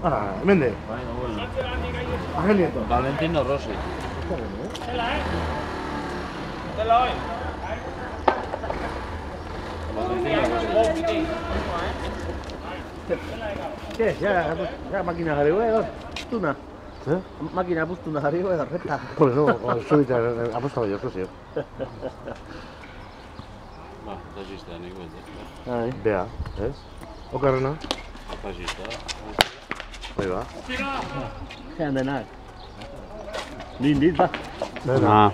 Ah, hemen de. Bai, nagoela. Angel Nieto. Valentino Rossi. Valentino Rossi. ¿Qué? Ya máquina jarri hor. Puztuna. Zer? Makina puztuna jarri hor, reta. Por eso, zubita apostaba jo, zuzio. Ba, fascista nik bete. Ai. Bea, ez? Okarrena? Fascista. Bai ba. Jean denak. Dit ba. Dena.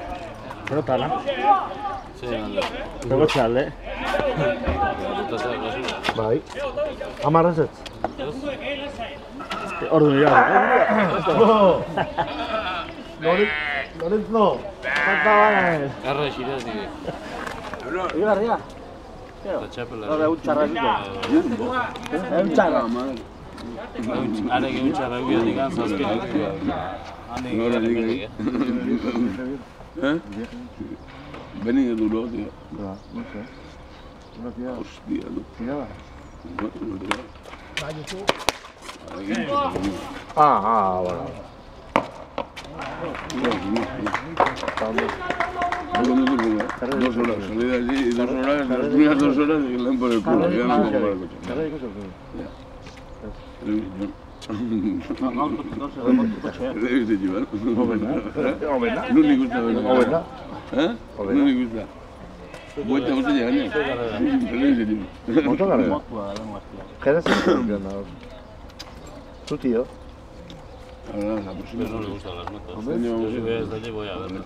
Pelota lan. Zein alde. Pelotxa alde. Eta zer, gazi. Bai. Amarraz ez? Ordu nira. Lorenz no. Falta bana. Garra esirez dik. Ibarria. Eta txapela. Hora utxarra zuko. Utxarra. Arek egun txarra egiatik antzazpinak. Ahora diga. ¿Eh? Vení de duro, tío. No sé. Una tía. Hostia, tú. Tiraba. Bueno. Dos horas, salí de allí y 2 horas, las primeras 2 horas y le dan por el culo, ya no puedo comprar el coche. Debes de llevar. No le gusta, ¿verdad? ¿Eh? No le gusta. Vuelta, vuelta llegar ya. Debes de llevar. Motogarra. Jerez ez Zu tío. Ahora la próxima. Pero no le gustan las motos. Hombre, Yo si ves de allí voy a verlas.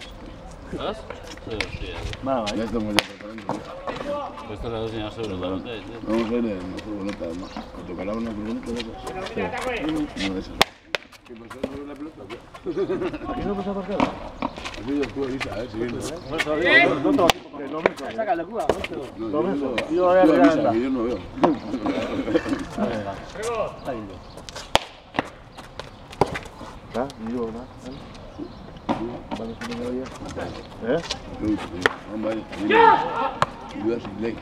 ¿Sabes? Sí, hostia. Ya estamos ya preparando. Cuesta la 200 euros la botella. Vamos a ver una furgoneta además. ¿Me tocará una furgoneta de esas? Sí. Una de esas. ¿Qué pasó con la pelota? Aquí no pasa por qué. Has ido tú ahorita, siguiendo. Saca el culo. Yo avisa, que yo no veo. ¿Ah? Yo, ¿no? ¿Vale, si no me oye? Vamos, vaya. Ayuda sin ley.